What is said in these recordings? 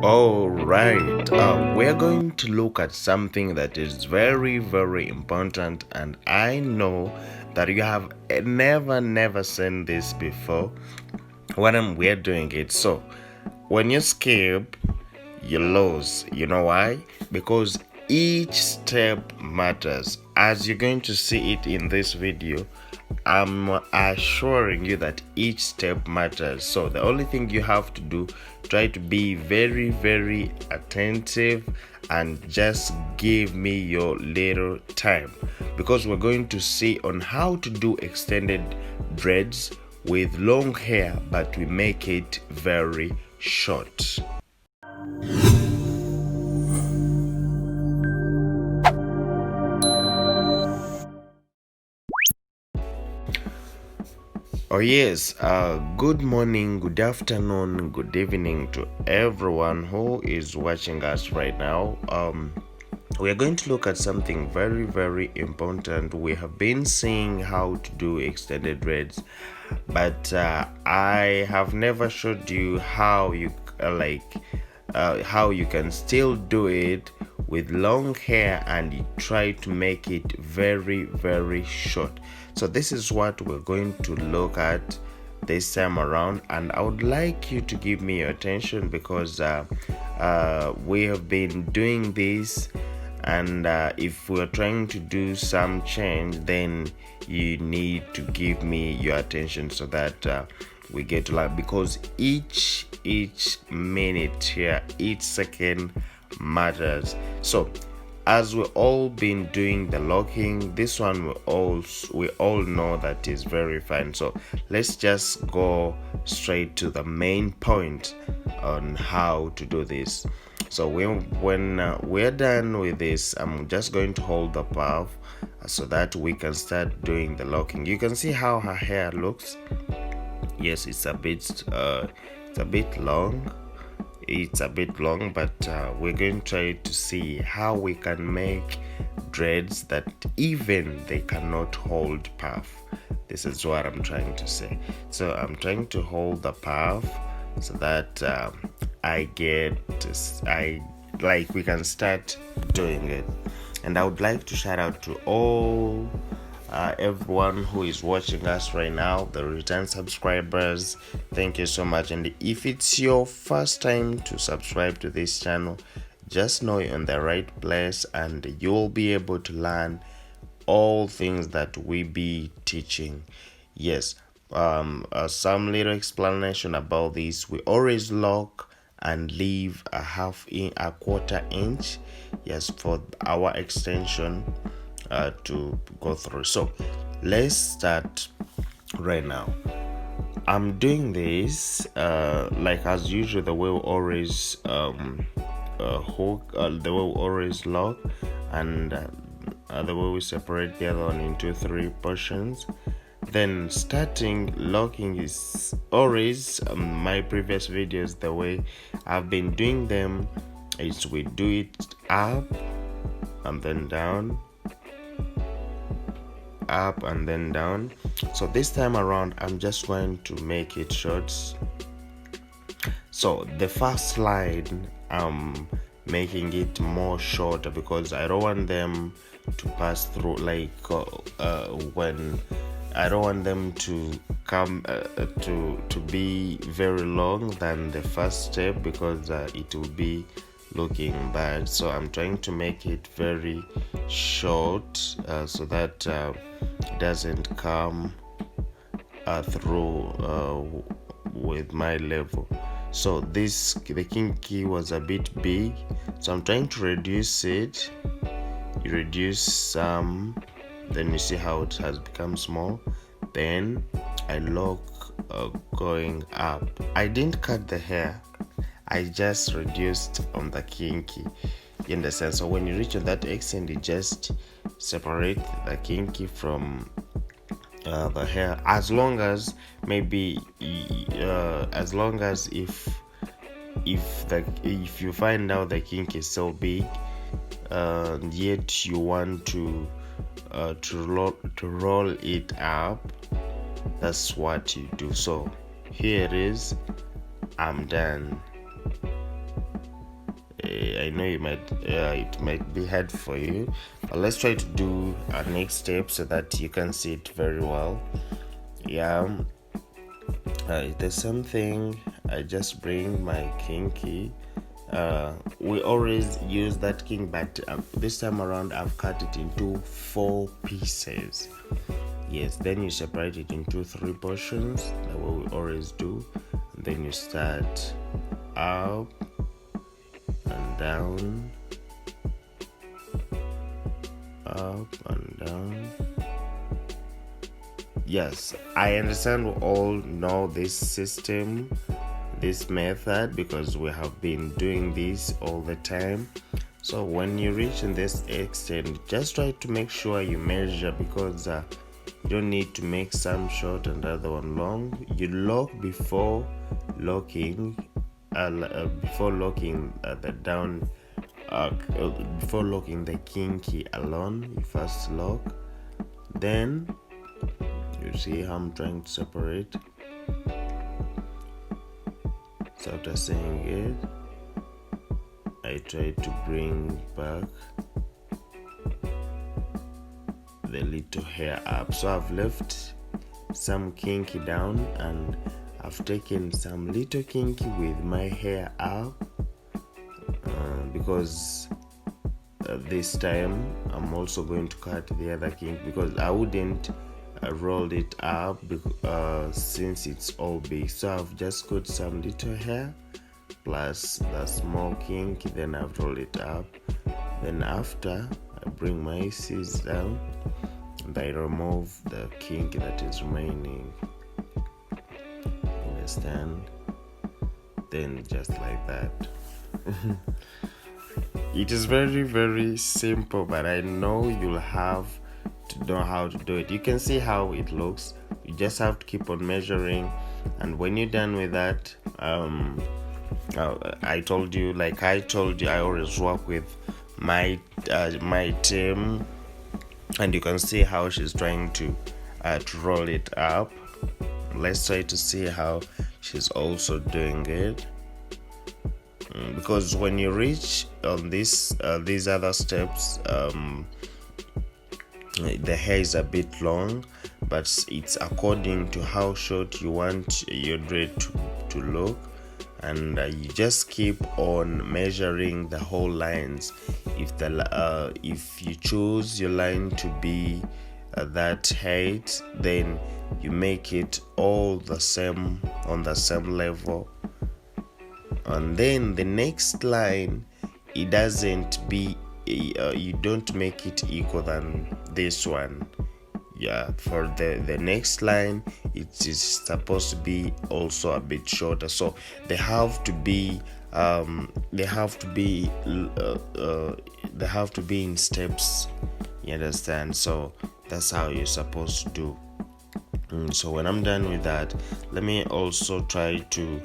All right, we're going to look at something that is very, very important, and I know that you have never seen this before when we're doing it. So, when you skip, you lose. You know why? Because each step matters. As you're going to see it in this video, I'm assuring you that each step matters. So the only thing you have to do, try to be very attentive and just give me your little time, because we're going to see on how to do extended dreads with long hair, but we make it very short. Oh yes, good morning, good afternoon, good evening to everyone who is watching us right now. We are going to look at something very important. We have been seeing how to do extended dreads, but I have never showed you how you how you can still do it with long hair and you try to make it very short. So this is what we're going to look at this time around, and I would like you to give me your attention, because we have been doing this, and if we're trying to do some change, then you need to give me your attention so that we get to learn, because each minute here, each second matters. So as we all been doing the locking, this one we all know that is very fine. So let's just go straight to the main point on how to do this. So when we're done with this, I'm just going to hold the puff so that we can start doing the locking. You can see how her hair looks. Yes, it's a bit long. It's a bit long, but we're going to try to see how we can make dreads that even they cannot hold puff. This is what I'm trying to say. So I'm trying to hold the puff so that we can start doing it. And I would like to shout out to all everyone who is watching us right now, the return subscribers. Thank you so much. And if it's your first time to subscribe to this channel, just know you're in the right place, and you'll be able to learn all things that we be teaching. Yes, some little explanation about this. We always lock and leave a quarter inch, yes, for our extension to go through. So let's start right now. I'm doing this like as usual, the way we always hook, the way we always lock, and the way we separate the other one into 3 portions. Then starting locking is always my previous videos, the way I've been doing them is we do it up and then down, up and then down. So this time around I'm just going to make it short. So the first line I'm making it more shorter, because I don't want them to pass through when I don't want them to come to be very long than the first step, because it will be looking bad. So I'm trying to make it very short so that it doesn't come through with my level. So the kinky was a bit big, so I'm trying to reduce it. You reduce some, then you see how it has become small. Then I lock going up. I didn't cut the hair, I just reduced on the kinky. You understand? So when you reach on that extent, you just separate the kinky from the hair, as long as maybe as long as if you find out the kink is so big, yet you want to roll it up, that's what you do. So here it is, I'm done. I know it might be hard for you, but let's try to do our next step so that you can see it very well. There's something. I just bring my kinky. We always use that king, but this time around I've cut it into 4 pieces. Yes, then you separate it into 3 portions, the way we always do. And then you start up and down, up and down. Yes, I understand we all know this system, this method, because we have been doing this all the time. So when you reach in this extent, just try to make sure you measure, because you don't need to make some short and the other one long. You lock before locking the down, before locking the kinky alone. You first lock, then you see how I'm trying to separate. So after saying it, I try to bring back the little hair up. So I've left some kinky down, and I've taken some little kinky with my hair up, because this time I'm also going to cut the other kinky, because I wouldn't roll it up since it's all big. So I've just got some little hair plus the small kinky, then I've rolled it up. Then after, I bring my seeds down and I remove the kinky that is remaining. Understand? Then just like that. It is very, very simple, but I know you'll have to know how to do it. You can see how it looks. You just have to keep on measuring, and when you're done with that, I told you, I always work with my team, and you can see how she's trying to roll it up. Let's try to see how she's also doing it, because when you reach on these other steps, the hair is a bit long, but it's according to how short you want your dread to look, and you just keep on measuring the whole lines. If you choose your line to be that height, then you make it all the same, on the same level, and then the next line, it doesn't be you don't make it equal than this one. For the next line, it is supposed to be also a bit shorter, so they have to be in steps, you understand? So that's how you're supposed to do. So when I'm done with that, let me also try to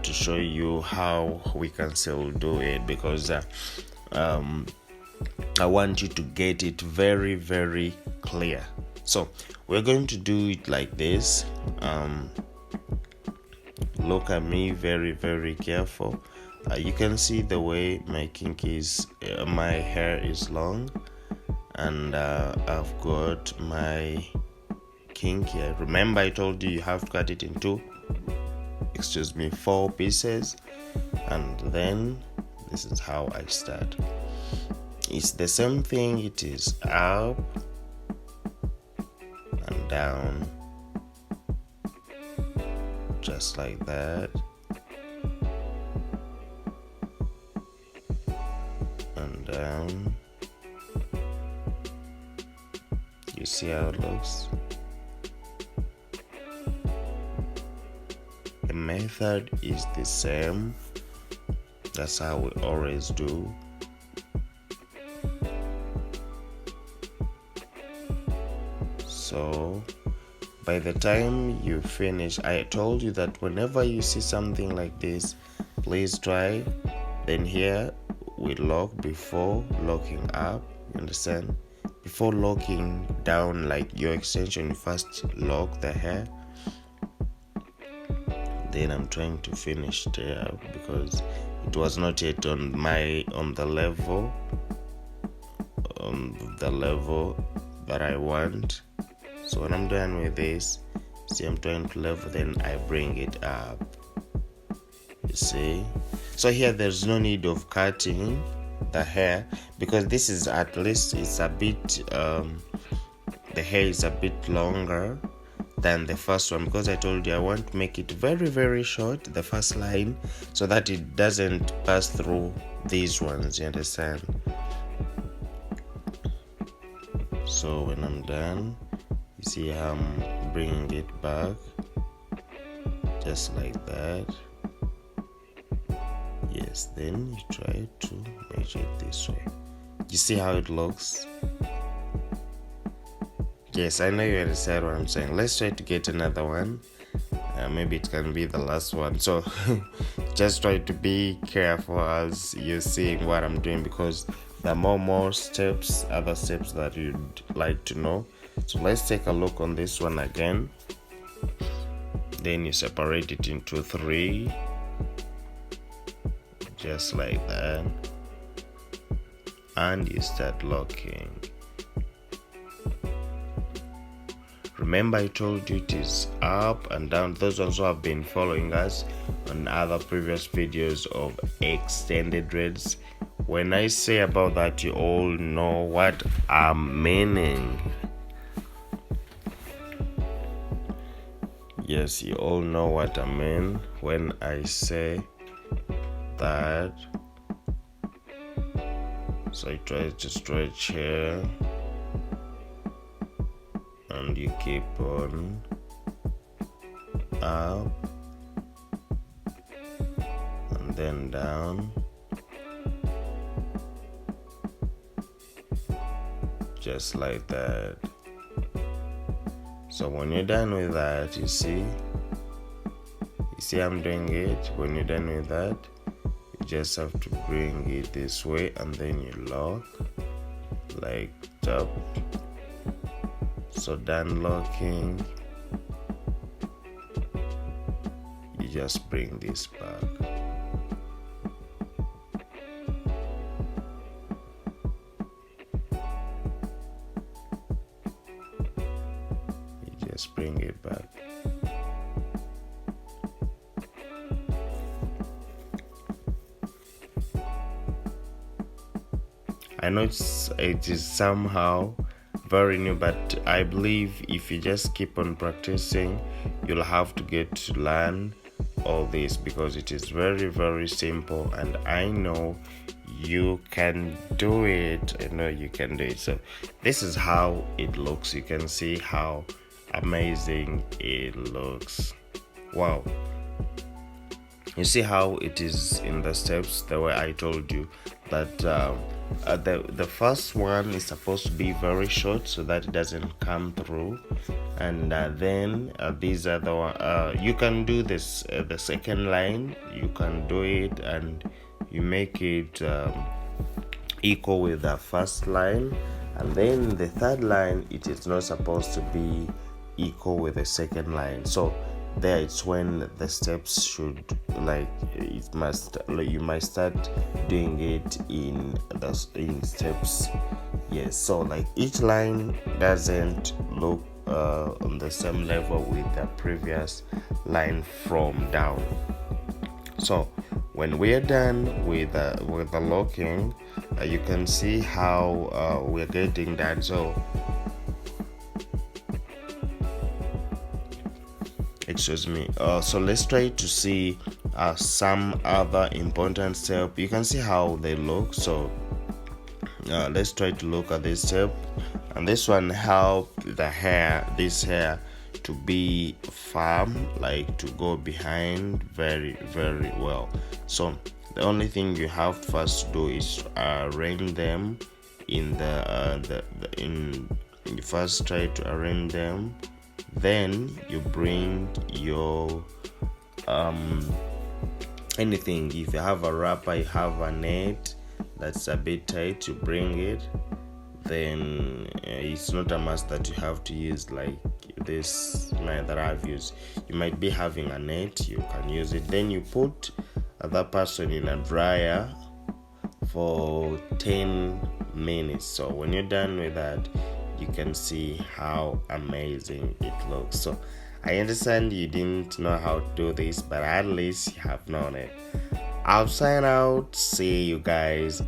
show you how we can still do it, because I want you to get it very, very clear. So we're going to do it like this. Look at me very, very careful. You can see the way my kinky is, my hair is long, and I've got my kinky. Remember, I told you have to cut it into 4 pieces, and then this is how I start. It's the same thing. It is up and down, just like that, and down. You see how it looks? The method is the same. That's how we always do. So by the time you finish, I told you that whenever you see something like this, please try. Then here we lock before locking up, you understand? Before locking down like your extension, you first lock the hair. Then I'm trying to finish there because it was not yet on the level that I want. So when I'm done with this, see, I'm trying to level, then I bring it up. You see, so here there's no need of cutting the hair, because this is, at least it's a bit the hair is a bit longer than the first one, because I told you I want to make it very, very short, the first line, so that it doesn't pass through these ones, you understand? So when I'm done, you see how I'm bringing it back, just like that. Yes, then you try to measure it this way. You see how it looks? Yes, I know you understand what I'm saying. Let's try to get another one. Maybe it can be the last one. So just try to be careful as you're seeing what I'm doing, because there are more steps, other steps that you'd like to know. So let's take a look on this one again. Then you separate it into 3, just like that, and you start locking. Remember, I told you it is up and down. Those ones who have been following us on other previous videos of extended dreads, when I say about that, you all know what I'm meaning. Yes, you all know what I mean when I say that. So I try to stretch here, and you keep on up and then down, just like that. So when you're done with that, you see I'm doing it. When you're done with that, you just have to bring it this way, and then you lock like top. So done locking, you just bring this back. You just bring it back. I know it is somehow very new, but I believe if you just keep on practicing, you'll have to get to learn all this, because it is very, very simple, and I know you can do it. I know you can do it. So this is how it looks. You can see how amazing it looks. Wow. You see how it is in the steps, the way I told you that the first one is supposed to be very short so that it doesn't come through, and then these are the one, you can do this, the second line, you can do it and you make it equal with the first line, and then the third line, it is not supposed to be equal with the second line. So there it's when the steps should, like, you might start doing it in steps. Yes, so like each line doesn't look on the same level with the previous line from down. So when we're done with the locking, you can see how we're getting that. So excuse me, so let's try to see some other important step. You can see how they look. So let's try to look at this step, and this one help this hair to be firm, like to go behind very, very well. So the only thing you have first to do is arrange them in you first try to arrange them, then you bring your anything. If you have a wrapper, you have a net that's a bit tight, you bring it. Then it's not a must that you have to use like this that I've used. You might be having a net, you can use it. Then you put that person in a dryer for 10 minutes. So when you're done with that, you can see how amazing it looks. So I understand you didn't know how to do this, but at least you have known it. I'll sign out. See you guys